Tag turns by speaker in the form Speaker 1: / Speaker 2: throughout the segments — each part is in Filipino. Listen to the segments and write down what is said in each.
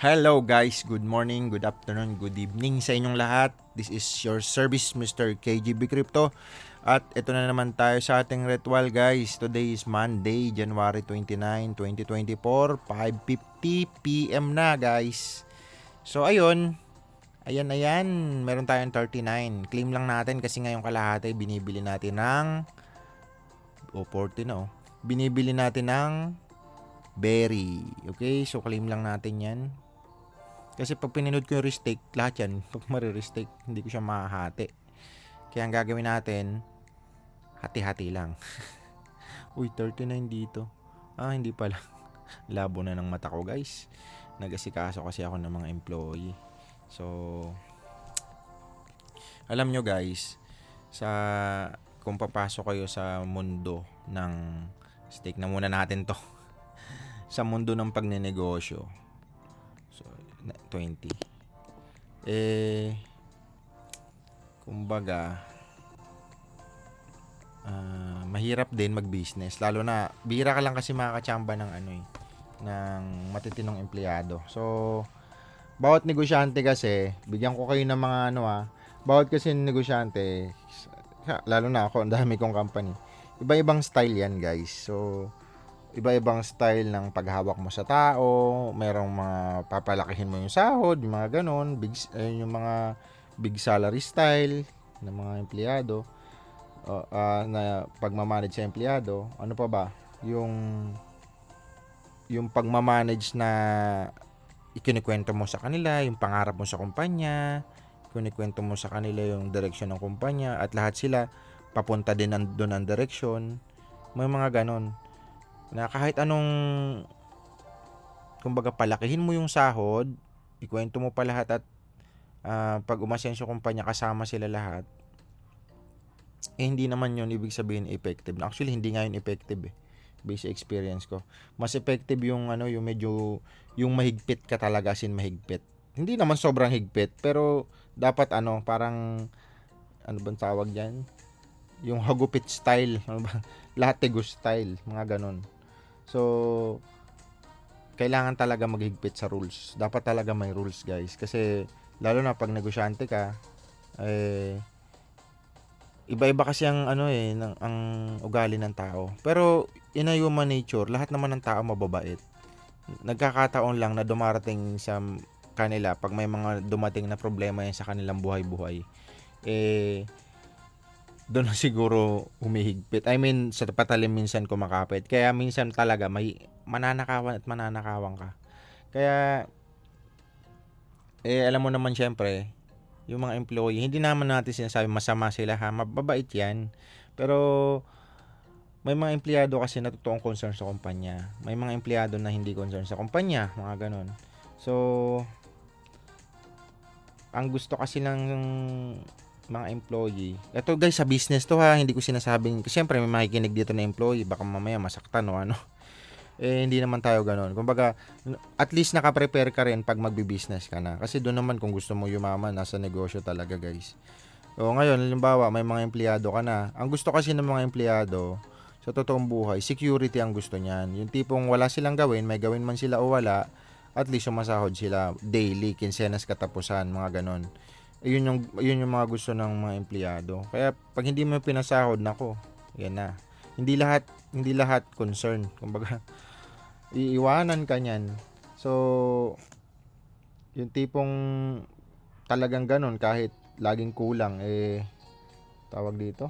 Speaker 1: Hello guys, good morning, good afternoon, good evening sa inyong lahat. This is your service Mr. KGB Crypto. At ito na naman tayo sa ating ritual guys. Today is Monday, January 29, 2024, 5:50 PM na guys. So ayun, ayan, meron tayong 39. Claim lang natin kasi ngayong kalahati binibili natin ng 40 na oh. Binibili natin ng berry. Okay, so claim lang natin yan. Kasi pag pininood ko yung restake, lahat yan, pag marirestake, hindi ko siya mahahati. Kaya ang gagawin natin, hati-hati lang. Uy, 39 dito. Hindi pala. Labo na ng mata ko, guys. Nag-asikaso kasi ako ng mga employee. So, alam nyo guys, kung papasok kayo sa mundo ng stake na muna natin to. Sa mundo ng pagnenegosyo. So, 20. Kumbaga, mahirap din mag-business. Lalo na, bihira ka lang kasi makakachamba ng ng matitinong empleyado. So, bawat negosyante kasi, bigyan ko kayo ng mga bawat kasi negosyante, lalo na ako, ang dami kong company. Iba-ibang style yan, guys. So, iba-ibang style ng paghawak mo sa tao, merong mga papalakihin mo yung sahod, yung mga ganon, yung mga big salary style ng mga empleyado, na pagmamanage sa empleyado. Ano pa ba? Yung pagmamanage na ikinikwento mo sa kanila, yung pangarap mo sa kumpanya, ikinikwento mo sa kanila yung direksyon ng kumpanya, at lahat sila papunta din doon ang direksyon. May mga ganon na kahit anong, kumbaga, palakihin mo yung sahod, ikwento mo pa lahat, at pag umasenso kumpanya kasama sila lahat, hindi naman yun ibig sabihin effective. Actually, hindi nga yun effective based sa experience ko. Mas effective yung yung medyo, yung mahigpit ka talaga, sin mahigpit. Hindi naman sobrang higpit, pero dapat parang, ano bang tawag diyan? Yung hagupit style, latego style, mga ganon. So, kailangan talaga maghigpit sa rules. Dapat talaga may rules, guys. Kasi, lalo na pag negosyante ka, iba-iba kasi ang ang ugali ng tao. Pero, in a human nature, lahat naman ng tao mababait. Nagkakataon lang na dumarating sa kanila pag may mga dumating na problema yan sa kanilang buhay-buhay. Doon na siguro humihigpit. I mean, sa patalim minsan kumakapit. Kaya minsan talaga may mananakawan at mananakawan ka. Kaya, alam mo naman syempre, yung mga employee, hindi naman natin sinasabi masama sila ha, mababait yan. Pero, may mga empleyado kasi na totoong concern sa kumpanya. May mga empleyado na hindi concern sa kumpanya, mga ganon. So, ang gusto kasi ng mga employee. Ito guys, sa business to ha, hindi ko sinasabing, kasi syempre may makikinig dito na employee, baka mamaya masaktan o ano. Hindi naman tayo ganoon. Kumbaga, at least naka-prepare ka rin pag magbi-business ka na. Kasi doon naman kung gusto mo yumaman, nasa negosyo talaga guys. O ngayon, halimbawa, may mga empleyado ka na. Ang gusto kasi ng mga empleyado, sa totoong buhay, security ang gusto niyan. Yung tipong wala silang gawin, may gawin man sila o wala, at least sumasahod sila daily, kinsenas katapusan, mga ganon. Yun yung mga gusto ng mga empleyado. Kaya pag hindi mo pinasahod, nako, yan na. Hindi lahat concern. Kumbaga, iiwanan ka niyan. So, yung tipong talagang ganon, kahit laging kulang, tawag dito,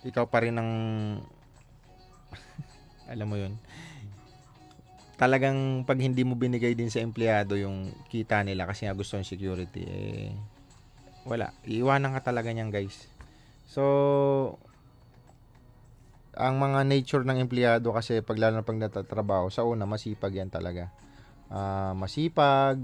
Speaker 1: ikaw pa rin ang alam mo yun, talagang pag hindi mo binigay din sa empleyado yung kita nila kasi nga gusto ng security, wala, iiwanan ka talaga niyan guys. So, ang mga nature ng empleyado kasi pag lalo na pag natatrabaho, sa una masipag yan talaga. Masipag,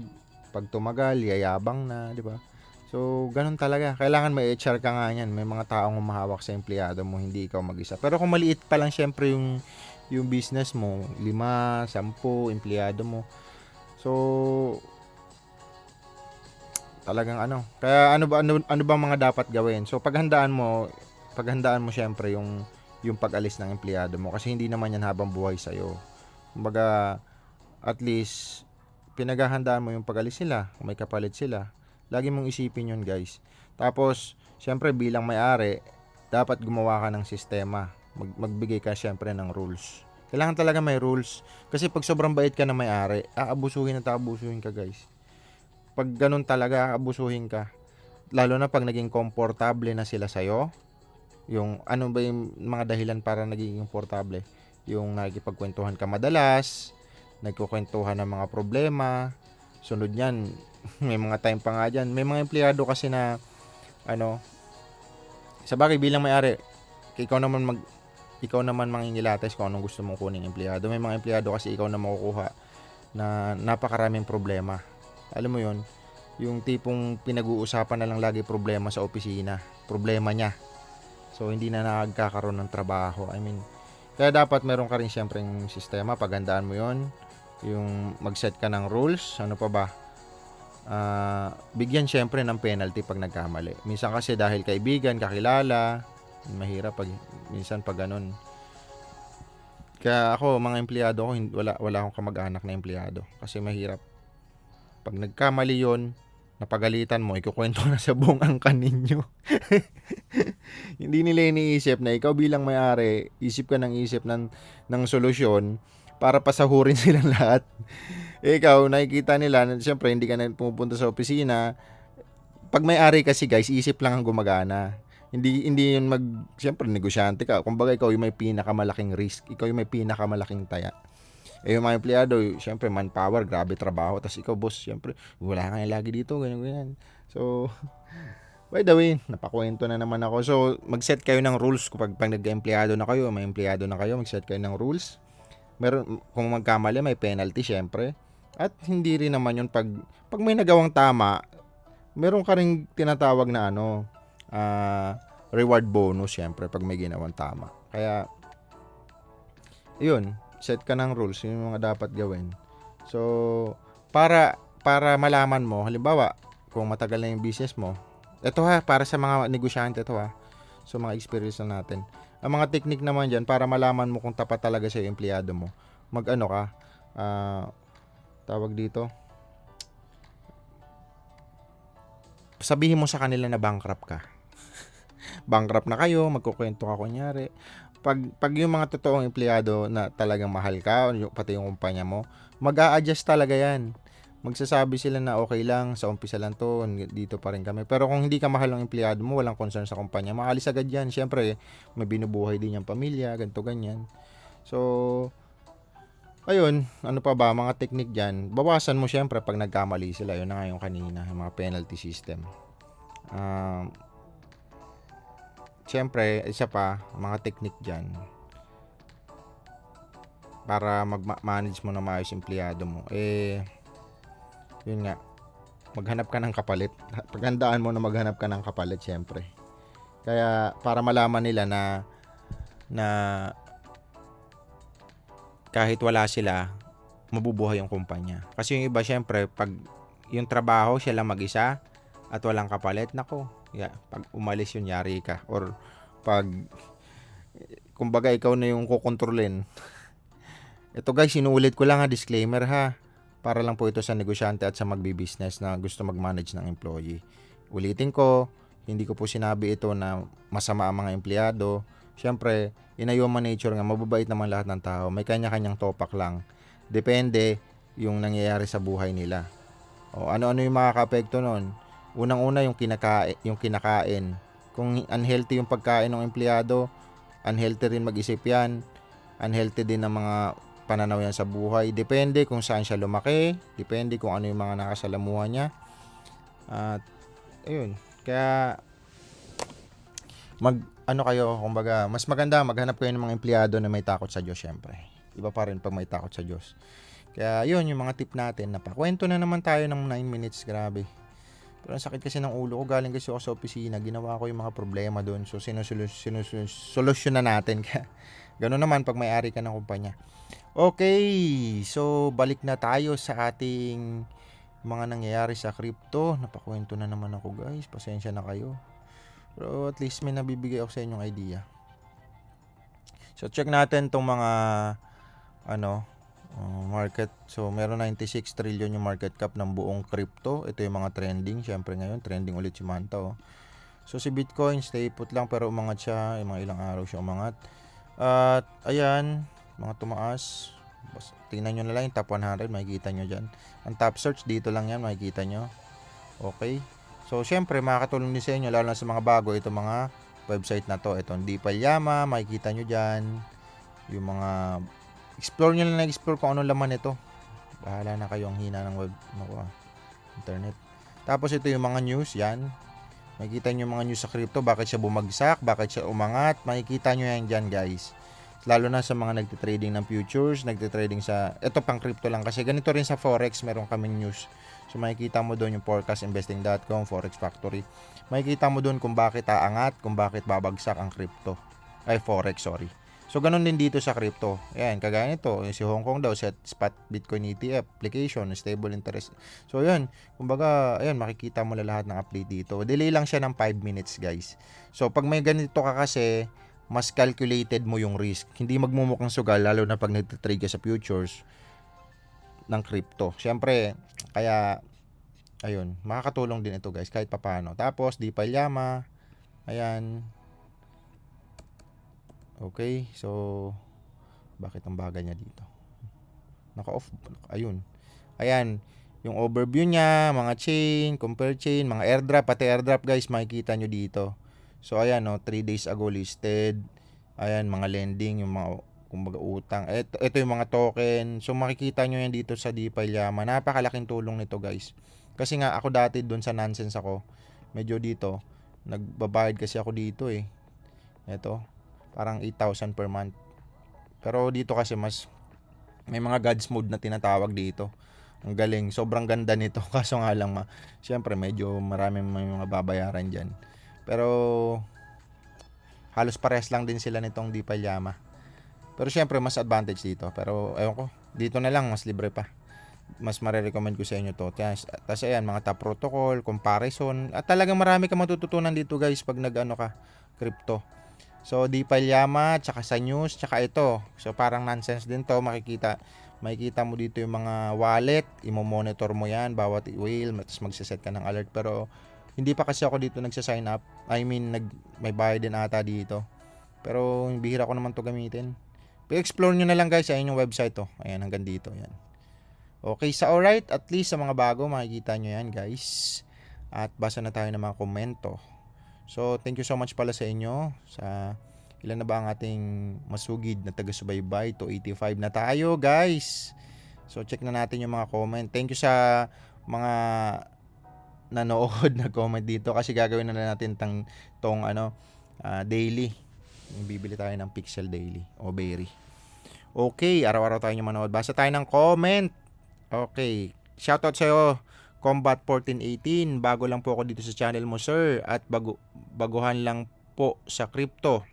Speaker 1: pag tumagal, yayabang na, di ba? So, ganun talaga. Kailangan may HR ka nga yan. May mga taong humahawak sa empleyado mo, hindi ikaw mag-isa. Pero kung maliit pa lang syempre yung business mo, 5, 10 empleyado mo. So, talagang Kaya ano ba mga dapat gawin? So, paghandaan mo syempre yung pag-alis ng empleyado mo kasi hindi naman yan habang buhay sa iyo. Kumbaga, at least pinaghahandaan mo yung pag-alis nila, kung may kapalit sila. Lagi mong isipin yun, guys. Tapos, syempre bilang may-ari, dapat gumawa ka ng sistema. Magbigay ka syempre ng rules. Kailangan talaga may rules. Kasi pag sobrang bait ka na may-ari, aabusuhin at aabusuhin ka, guys. Pag ganun talaga, aabusuhin ka. Lalo na pag naging komportable na sila sa'yo. Yung ano ba yung mga dahilan para naging komportable? Yung nakikipagkwentuhan ka madalas, nagkukwentuhan ng mga problema. Sunod niyan, may mga time pa nga dyan. May mga empleyado kasi na, ano, sa bagay bilang may-ari, ikaw naman mangingilates kung anong gusto mong kuning empleyado. May mga empleyado kasi ikaw na makukuha na napakaraming problema. Alam mo yon, yung tipong pinag-uusapan na lang lagi problema sa opisina. Problema niya. So, hindi na nagkakaroon ng trabaho. I mean, kaya dapat meron ka rin syempre yung sistema. Pagandaan mo yon, yung mag-set ka ng rules. Ano pa ba? Bigyan syempre ng penalty pag nagkamali. Minsan kasi dahil kaibigan, kakilala, mahirap minsan pag ganun. Kaya ako, mga empleyado ko, wala akong kamag-anak na empleyado kasi mahirap. Pag nagkamali yon, napagalitan mo, ikukwento na sa buong angkan ninyo. Hindi nila iniisip na ikaw bilang may-ari, isip ka ng solusyon para pasahurin silang lahat. Ikaw, nakikita nila, siyempre hindi ka na pumupunta sa opisina. Pag may-ari kasi guys, isip lang ang gumagana. Hindi yun siyempre negosyante ka. Kumbaga ikaw yung may pinakamalaking risk. Ikaw yung may pinakamalaking taya. Yung mga empleyado, siyempre manpower, grabe trabaho. Tapos ikaw boss, siyempre, wala ka lagi dito, ganyan. So, by the way, napakwento na naman ako. So, mag-set kayo ng rules kapag nag-empleyado na kayo, may empleyado na kayo, mag-set kayo ng rules. Kung magkamali, may penalty syempre. At hindi rin naman yun pag may nagawang tama, meron ka ring tinatawag na reward bonus syempre pag may ginawang tama. Kaya yun, set ka ng rules, yun yung mga dapat gawin. So, para malaman mo, halimbawa, kung matagal na yung business mo, ito para sa mga negosyante ito so mga experience na natin. Ang mga technique naman dyan, para malaman mo kung tapat talaga sa empleyado mo, mag-ano ka, tawag dito, sabihin mo sa kanila na bankrupt ka. Bankrupt na kayo, magkukwento ka kunyari. Pag yung mga totoong empleyado na talagang mahal ka, pati yung kumpanya mo, mag-a-adjust talaga yan. Magsasabi sila na okay lang, sa umpisa lang to, dito pa rin kami. Pero kung hindi ka mahal ng empleyado mo, walang concern sa kumpanya, maalis agad yan. Siyempre, may binubuhay din yung pamilya, ganito ganyan. So, ayun, ano pa ba, mga technique dyan. Bawasan mo siyempre pag nagkamali sila. Yun na nga yung kanina, yung mga penalty system. Siyempre, isa pa, mga technique dyan. Para mag-manage mo na maayos empleyado mo. Yun nga, maghanap ka ng kapalit. Paghandaan mo na maghanap ka ng kapalit, siyempre. Kaya, para malaman nila na kahit wala sila, mabubuhay yung kumpanya. Kasi yung iba, syempre, pag yung trabaho, siya lang mag-isa at walang kapalit, nako, pag umalis yun, yari ka. Or pag, kumbaga, ikaw na yung kukontrolin. Ito guys, sinuulit ko lang disclaimer para lang po ito sa negosyante at sa magbi-business na gusto mag-manage ng employee. Ulitin ko, hindi ko po sinabi ito na masama ang mga empleyado. Siyempre, in a human nature nga, mababait naman lahat ng tao. May kanya-kanyang topak lang. Depende yung nangyayari sa buhay nila. O ano-ano yung makaka-apekto nun. Unang-una yung kinakain. Kung unhealthy yung pagkain ng empleyado, unhealthy rin mag-isip yan. Unhealthy din ang mga pananaw yan sa buhay. Depende kung saan siya lumaki. Depende kung ano yung mga nakasalamuhan niya. At, ayun. Kaya, kumbaga, mas maganda maghanap kayo ng mga empleyado na may takot sa Diyos, syempre. Iba pa rin pag may takot sa Diyos. Kaya, yun, yung mga tip natin. Napakwento na naman tayo ng 9 minutes, grabe. Pero ang sakit kasi ng ulo ko, galing kasi ako sa opisina, ginawa ko yung mga problema doon. So, solusyon na natin. Ganoon naman pag may-ari ka ng kumpanya. Okay, so balik na tayo sa ating mga nangyayari sa crypto. Napakwento na naman ako guys, pasensya na kayo. Pero at least may nabibigay ako sa inyong idea. So check natin tong mga Market. So, meron 96 trillion yung market cap ng buong crypto. Ito yung mga trending. Siyempre ngayon, trending ulit si Manta. Oh. So, si Bitcoin, stay put lang pero umangat siya. Yung mga ilang araw siya umangat. At, ayan, mga tumaas. Tingnan nyo na lang yung top 100. Makikita nyo dyan. Ang top search, dito lang yan. Makikita nyo. Okay. So, syempre, makakatulong din sa inyo, lalo na sa mga bago, itong mga website na to. Itong DeepalYama, makikita nyo dyan. Yung mga explore nyo lang na-explore kung ano laman ito. Bahala na kayo, ang hina ng web, internet. Tapos ito yung mga news, yan. Makikita nyo yung mga news sa crypto, bakit siya bumagsak, bakit siya umangat. Makikita nyo yan dyan, guys. Lalo na sa mga nagtitrading ng futures, nagtitrading sa, ito pang crypto lang kasi ganito rin sa forex, meron kaming news. So makikita mo doon yung forecastinvesting.com, Forex Factory. Makikita mo doon kung bakit aangat, kung bakit babagsak ang crypto. Ay, forex, sorry. So, ganun din dito sa crypto. Ayan, kagaya nito, si Hong Kong daw, set spot Bitcoin ETF, application, stable interest. So, yun, kumbaga, ayan, makikita mo lahat ng update dito. Delay lang siya ng 5 minutes, guys. So, pag may ganito ka kasi, mas calculated mo yung risk. Hindi magmumukhang sugal, lalo na pag nagtitrade ka sa futures ng crypto. Siyempre, kaya, ayun, makakatulong din ito, guys, kahit papano. Tapos, DeepalYama, ayan. Okay, so bakit ang bagal niya dito? Naka-off. Ayun. Ayan, yung overview niya, mga chain, compare chain, mga airdrop, pati airdrop guys, makikita nyo dito. So ayan, no, 3 days ago listed. Ayan, mga lending, yung mga kumbaga utang. Ito yung mga token. So makikita nyo yan dito sa DeepalYama. Napakalaking tulong nito guys. Kasi nga ako dati doon sa nonsense ako. Medyo dito, nagbabayad kasi ako dito eh. Ito, parang 8,000 per month. Pero dito kasi mas may mga God's mode na tinatawag dito. Ang galing, sobrang ganda nito. Kaso nga lang, syempre medyo maraming may mga babayaran dyan. Pero halos pares lang din sila nitong DeepalYama. Pero syempre mas advantage dito. Pero ayun ko, dito na lang mas libre pa. Mas marirecommend ko sa inyo to. Tapos ayan, mga top protocol, comparison. At talagang marami ka matututunan dito guys pag nag-ano ka, crypto. So, DeepalYama, tsaka sa news, tsaka ito. So, parang nonsense din to. Makikita mo dito yung mga wallet. Imo-monitor mo yan, bawat whale. Tapos magsaset ka ng alert. Pero, hindi pa kasi ako dito nagsa-sign up. I mean, may bayad din ata dito. Pero, bihira ko naman to gamitin. I-explore nyo na lang guys sa inyong website to. Ayan, hanggang dito. Ayan. Okay, sa alright. At least sa mga bago, makikita nyo yan guys. At basa na tayo ng mga komento. So, thank you so much pala sa inyo. Sa ilan na ba ang ating masugid na taga-subaybay? To 85 na tayo, guys. So, check na natin yung mga comment. Thank you sa mga nanood na comment dito kasi gagawin na natin tong daily. Bibili tayo ng Pixel Daily o Berry. Okay, araw-araw tayo yung manood. Basa tayo ng comment. Okay, shoutout sa'yo. Combat 1418, bago lang po ako dito sa channel mo sir at baguhan lang po sa crypto.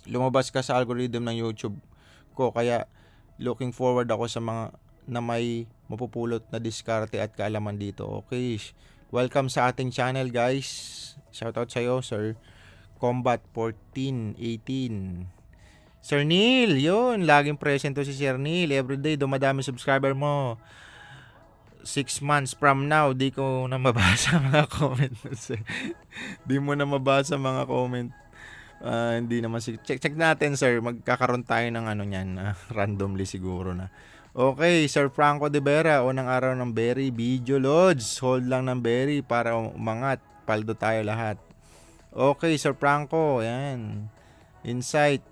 Speaker 1: Lumabas ka sa algorithm ng YouTube ko kaya looking forward ako sa mga na may mapupulot na diskarte at kaalaman dito. Okay, welcome sa ating channel guys. Shoutout sa iyo sir. Combat 1418. Sir Neil, yun, laging present to si Sir Neil. Everyday dumadami subscriber mo. 6 months from now, di ko na mabasa mga comment. Di mo na mabasa mga comment. Hindi naman check natin sir. Magkakaroon tayo ng ano niyan, randomly siguro na. Okay, Sir Franco de Vera, unang araw ng Berry, video loads. Hold lang ng Berry para umangat. Paldo tayo lahat. Okay, Sir Franco, yan. Insight,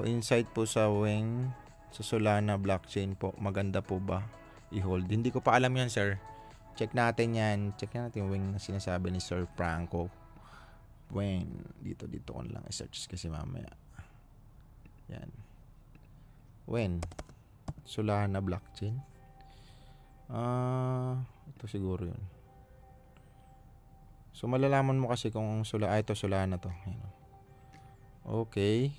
Speaker 1: insight po sa Wing sa Solana blockchain po. Maganda po ba i-hold? Hindi ko pa alam yan sir. Check natin yan. Check natin yung Wing na sinasabi ni Sir Franco. Wing. Dito ko lang i-search kasi mamaya. Yan. When? Solana blockchain. Ito siguro yun. So malalaman mo kasi kung ito Solana to. Ayan. Okay.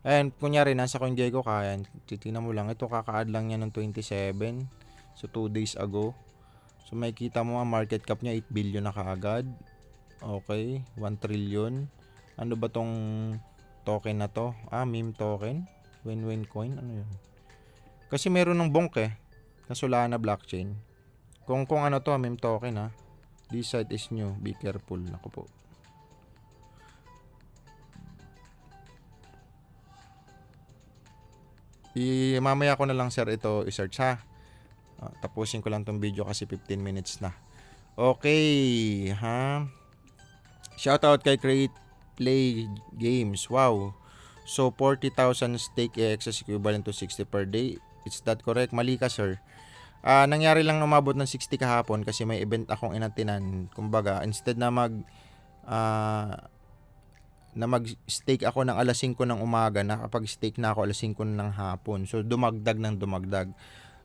Speaker 1: Ayan, kunyari nasa CoinGecko ka, ayan, titingnan mo lang, ito kaka-add lang niya ng 27, so 2 days ago. So makikita mo ang market cap niya 8 billion na kaagad. Okay, 1 trillion. Ano ba tong token na to? Meme token? Win-win coin? Ano yun? Kasi meron ng Bonk na Solana blockchain. Kung ano to, meme token ha. This site is new, be careful. Naku po. Mamaya ko na lang sir ito i-search ha. Tapusin ko lang tong video kasi 15 minutes na. Okay, ha. Shoutout kay Create Play Games. Wow. So 40,000 stake AXS equivalent to 60 per day. Is that correct? Mali ka sir. Nangyari lang umabot ng 60 kahapon kasi may event akong inatinan. Kumbaga, instead na mag-stake ako ng alas 5 ng umaga, nakapag-stake na ako alas 5 ng hapon. So, dumagdag ng dumagdag.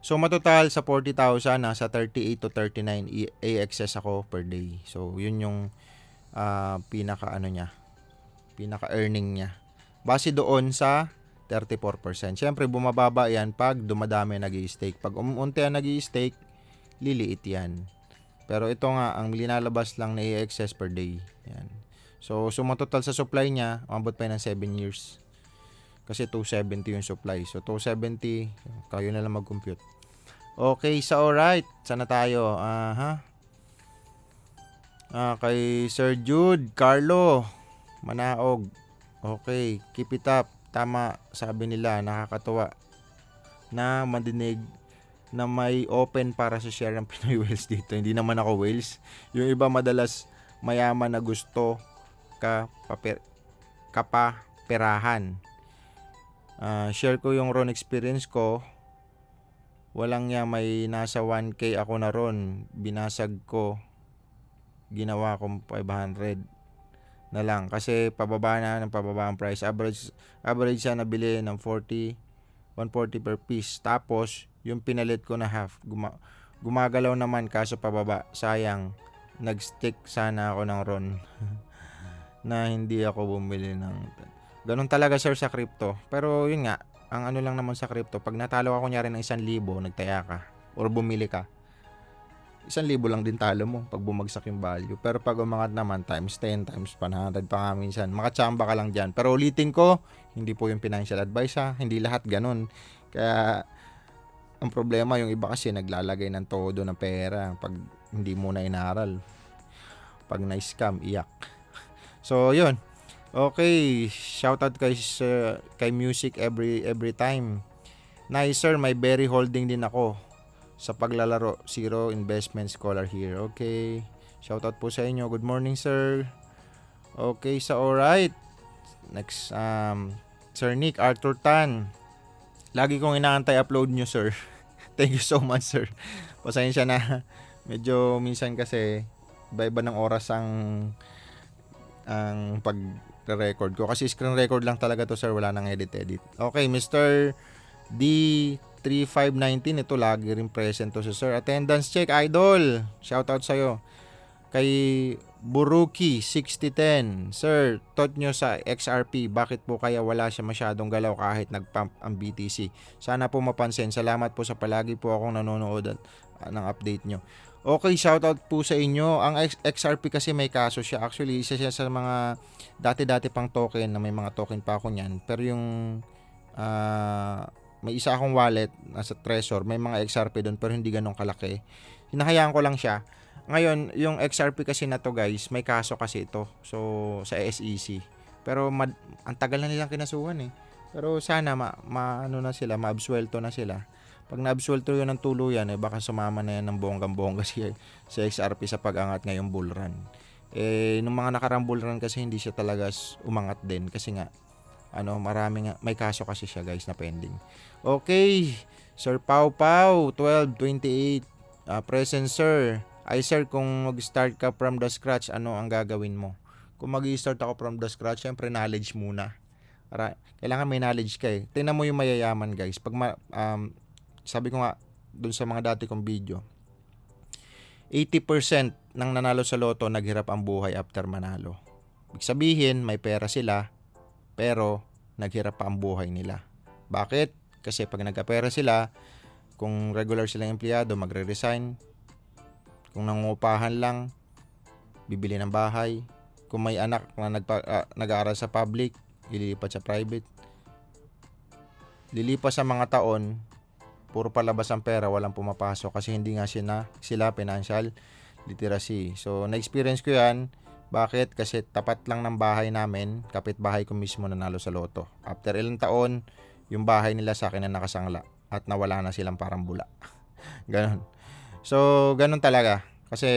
Speaker 1: So, matotal sa 40,000, nasa 38 to 39 AXS ako per day. So, yun yung pinaka-earning niya. Base doon sa 34%. Siyempre, bumababa yan pag dumadami nag-i-stake. Pag unti ang nag-i-stake, liliit yan. Pero ito nga, ang linalabas lang na AXS per day. Yan. So matotal sa supply niya, umabot pa ng 7 years. Kasi 270 yung supply. So, 270, kayo na lang mag-compute. Okay, so alright. Sana tayo? Kay Sir Jude, Carlo, Manaog. Okay, keep it up. Tama, sabi nila, nakakatuwa na madinig na may open para sa share ng Pinoy Whales dito. Hindi naman ako whales. Yung iba madalas mayaman na gusto kapaperahan. Share ko yung ron experience ko. Walang niya, may nasa 1K ako na ron. Binasag ko. Ginawa kong 500 na lang kasi pababa ang price. Average siya nabili ng 140 per piece. Tapos yung pinalit ko na half, gumagalaw naman kaso pababa. Sayang, nag-stick sana ako ng ron na hindi ako bumili ng ganun talaga sir sa crypto. Pero yun nga, ang ano lang naman sa crypto, pag natalo ka kunyari ng 1,000, nagtaya ka or bumili ka, 1,000 lang din talo mo pag bumagsak yung value. Pero pag umangat naman, times 10, times 100 pa nga minsan, makachamba ka lang dyan. Pero ulitin ko, hindi po yung financial advice ha, hindi lahat ganun. Kaya ang problema, yung iba kasi naglalagay ng todo ng pera pag hindi mo na inaral. Pag na-scam, iyak. So yun. Okay, shoutout kay Music every time. Nice sir, may berry holding din ako sa paglalaro. Zero investment scholar here. Okay. Shoutout po sa inyo. Good morning, sir. Okay, so alright. Next, Sir Nick Arthur Tan. Lagi kong inaantay upload nyo, sir. Thank you so much, sir. Pasensya na. Medyo minsan kasi iba-iba ng oras ang pag-record ko. Kasi screen record lang talaga to, sir. Wala nang edit. Okay, Mr. D3519, ito lagi rin present to si sir. Attendance check, idol. Shoutout sa'yo. Kay Buruki 6010, sir, thought nyo sa XRP, bakit po kaya wala siya masyadong galaw kahit nagpump ang BTC? Sana po mapansin. Salamat po sa palagi po akong nanonood ng update nyo. Okay, shoutout po sa inyo. Ang XRP kasi may kaso siya. Actually, isa siya sa mga dati-dati pang token na may mga token pa ako niyan. Pero yung may isa akong wallet nasa Trezor, may mga XRP doon pero hindi ganun kalaki. Hinahayaan ko lang siya. Ngayon, yung XRP kasi na to guys, may kaso kasi ito. So, sa SEC. Pero ang tagal na nilang kinasuhan Pero sana ano na sila, maabsuelto na sila. Pag naabsuelto yun ng tuluyan, baka sumama na yan ng bonggang-bongga sa XRP sa pag-angat ngayong bull run. Nung mga nakarang bull run kasi hindi siya talaga umangat din kasi nga may kaso kasi siya guys na pending. Okay, Sir Pau 1228, present sir. Ay sir, kung mag-start ka from the scratch, ano ang gagawin mo? Kung mag-start ako from the scratch, syempre knowledge muna. Kailangan may knowledge ka Tingnan mo yung mayayaman guys. Pag sabi ko nga dun sa mga dati kong video, 80% ng nanalo sa loto naghirap ang buhay after manalo. Ibig sabihin, may pera sila, pero naghirap pa ang buhay nila. Bakit? Kasi pag nagkapera sila, kung regular silang empleyado, magre-resign. Kung nangungupahan lang, bibili ng bahay. Kung may anak na nag-aaral sa public, ililipat sa private. Lilipas sa mga taon, puro palabas ang pera, walang pumapasok kasi hindi nga sila financial literacy. So, na-experience ko yan. Bakit? Kasi tapat lang ng bahay namin, kapitbahay ko mismo nanalo sa loto. After ilang taon, yung bahay nila sa akin na nakasangla at nawala na silang parang bula. Ganon. So, ganon talaga. Kasi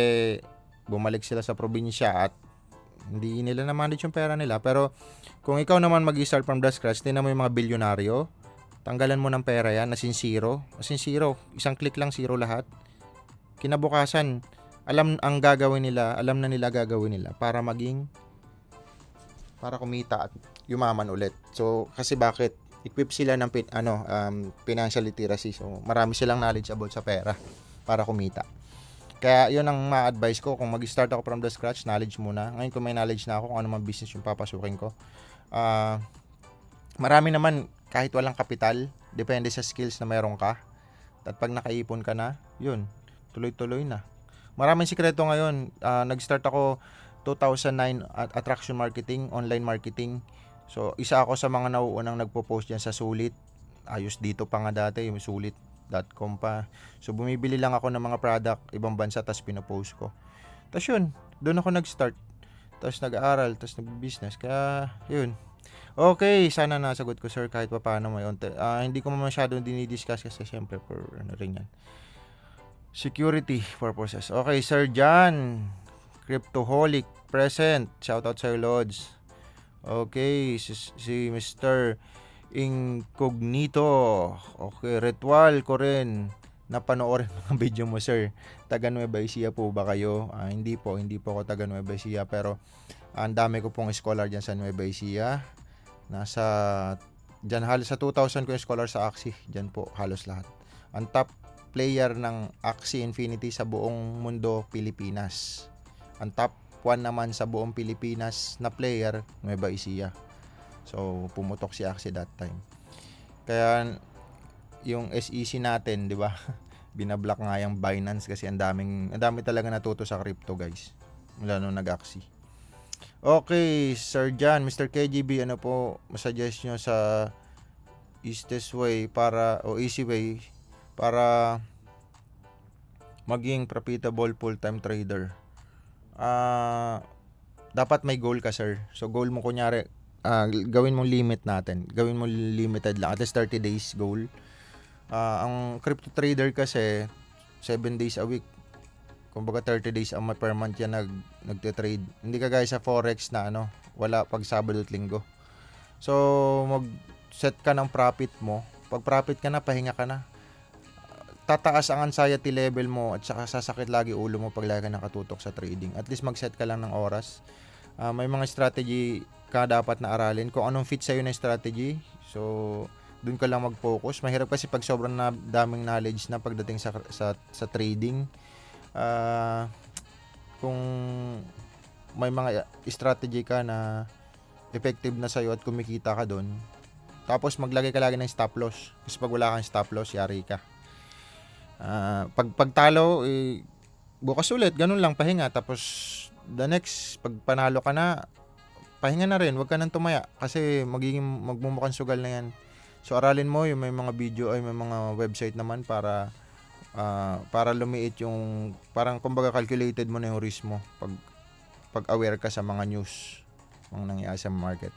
Speaker 1: bumalik sila sa probinsya at hindi nila na-manage yung pera nila. Pero kung ikaw naman mag-start from the scratch, tingnan mo yung mga bilyonaryo, tanggalan mo ng pera yan, as in zero. As in zero. Isang click lang, zero lahat. Kinabukasan, alam ang gagawin nila, alam na nila gagawin nila para kumita at yumaman ulit. So, kasi bakit? Equip sila ng financial literacy. So, marami silang knowledge about sa pera para kumita. Kaya yun ang ma-advise ko kung mag-start ako from the scratch, knowledge muna. Ngayon kung may knowledge na ako kung ano man business yung papasukin ko. Marami naman kahit walang kapital, depende sa skills na meron ka. At pag nakaipon ka na, yun, tuloy-tuloy na. Maraming sikreto ngayon. Nag-start ako 2009 at attraction marketing, online marketing. So, isa ako sa mga nauunang nagpo-post diyan sa Sulit. Ayos dito pa nga dati, yung sulit.com pa. So, bumibili lang ako ng mga product, ibang bansa, tapos pinopost ko. Tapos yun, doon ako nag-start. Tapos nag-aaral, tapos nag-business. Kaya, yun. Okay, sana nasagot ko, sir, kahit pa paano may onte. Hindi ko masyadong dinidiscuss kasi syempre for ano rin yan. Security purposes. Okay, Sir John, Cryptoholic, present. Shoutout Sir Lods. Okay, si Mr. Incognito. Okay, ritual ko rin. Napanoorin mga video mo, sir. Taga Nueva Ecija po ba kayo? Hindi po ako taga Nueva Ecija, pero ang dami ko pong scholar dyan sa Nueva Ecija. Nasa dyan halos sa 2,000 ko yung scholar sa Axie. Dyan po halos lahat. Ang top player ng Axie Infinity sa buong mundo, Pilipinas. Ang top 1 naman sa buong Pilipinas na player, Nueva Ecija. So, pumutok si Axie that time. Kaya, yung SEC natin, di ba? Binablock nga yung Binance kasi ang dami talaga natuto sa crypto, guys. Mula nung nag-Axie. Okay, Sir John, Mr. KGB, ano po masuggest nyo sa easiest way easy way para maging profitable full-time trader? Dapat may goal ka, sir. So, goal mo kunyari, gawin mong limit natin. Gawin mo limited lang. At least 30 days goal. Ang crypto trader kasi, 7 days a week. Kumbaga 30 days per month yan nagte-trade. Hindi ka guys sa forex na wala pag Sabado at Linggo. So, mag-set ka ng profit mo. Pag profit ka na, pahinga ka na. Tataas ang anxiety level mo at saka sasakit lagi ulo mo pag lagi ka nakatutok sa trading. At least mag-set ka lang ng oras. May mga strategy ka dapat na aralin kung anong fit sa'yo na strategy. So, dun ka lang mag-focus. Mahirap kasi pag sobrang daming knowledge na pagdating sa trading. Kung may mga strategy ka na effective na sa'yo at kumikita ka dun, tapos maglagay ka lagi ng stop loss. Kasi pag wala kang stop loss, yari ka. Pag talo, bukas ulit, ganun lang, pahinga. Tapos the next, pag panalo ka na, pahinga na rin, wag ka nang tumaya kasi magmumukhang sugal na yan. So aralin mo yung may mga video may mga website naman para lumiit yung, parang kumbaga calculated mo na yung risk mo pag aware ka sa mga news mga nangyayari sa market.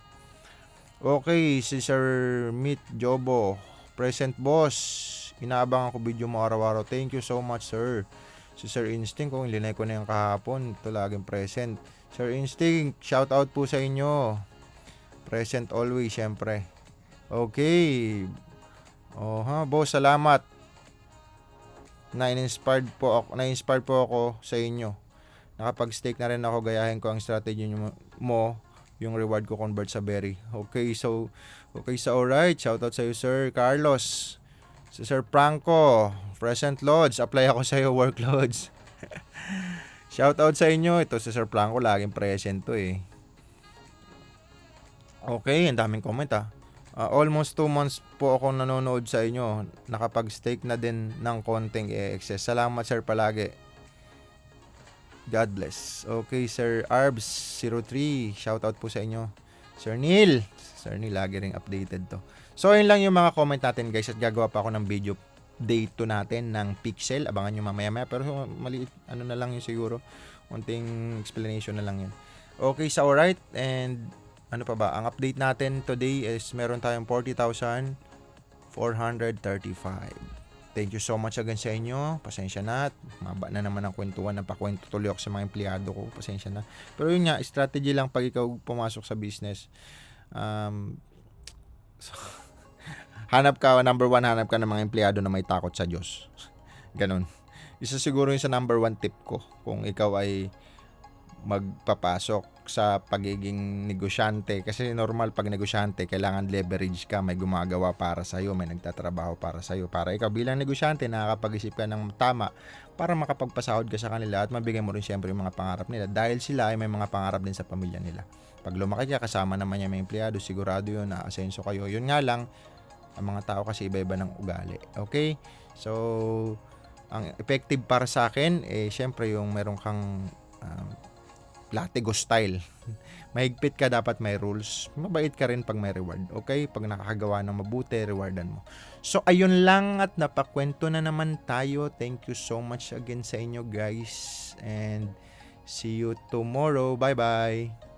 Speaker 1: Okay, si Sir Meet Jobo, present boss. Inaabangan ko video mo araw-araw. Thank you so much, sir. Si Sir Instinct, kung linay ko na yung kahapon, ito laging present. Sir Instinct, shout out po sa inyo. Present always, syempre. Okay. Boss, salamat. Na-inspired po ako sa inyo. Nakapag-stake na rin ako, gayahin ko ang strategy mo, yung reward ko convert sa berry. Okay, so alright. Shout out sa iyo, Sir Carlos. Si Sir Franco, present loads. Apply ako sa iyo, work loads. Shout out sa inyo. Ito si Sir Franco, laging present to eh. Okay, ang daming comment almost 2 months po ako nanonood sa inyo. Nakapag-stake na din ng konting excess. Salamat, sir, palagi. God bless. Okay, Sir Arbs03, shout out po sa inyo. Sir Neil, lagi ring updated to. So, yun lang yung mga comment natin, guys, at gagawa pa ako ng video update to natin ng Pixel. Abangan nyo mamaya-maya. Pero maliit, ano na lang yun siguro. Unting explanation na lang yun. Okay, so alright. And ano pa ba? Ang update natin today is meron tayong 40,435. Thank you so much again sa inyo. Pasensya na. Maba na naman ang kwentuhan. Napakwento tuloy ako sa mga empleyado ko. Pasensya na. Pero yun nga, strategy lang pag ikaw pumasok sa business. So, number one, hanap ka ng mga empleyado na may takot sa Diyos. Ganon. Isa siguro yung sa number one tip ko. Kung ikaw ay magpapasok sa pagiging negosyante, kasi normal pag negosyante kailangan leverage ka, may gumagawa para sa iyo, may nagtatrabaho para sa iyo, para ikaw bilang negosyante nakakapag-isip ka ng tama para makapagpasahod ka sa kanila at mabigay mo rin siyempre yung mga pangarap nila dahil sila ay may mga pangarap din sa pamilya nila. Pag lumaki ka kasama naman niya may empleyado, sigurado yun na asenso kayo. Yun nga lang, ang mga tao kasi iba-iba ng ugali. Okay? So ang effective para sa akin syempre yung meron kang latigo style. Mahigpit ka, dapat may rules. Mabait ka rin pag may reward. Okay? Pag nakakagawa ng mabuti, rewardan mo. So, ayun lang at napakwento na naman tayo. Thank you so much again sa inyo guys. And see you tomorrow. Bye-bye.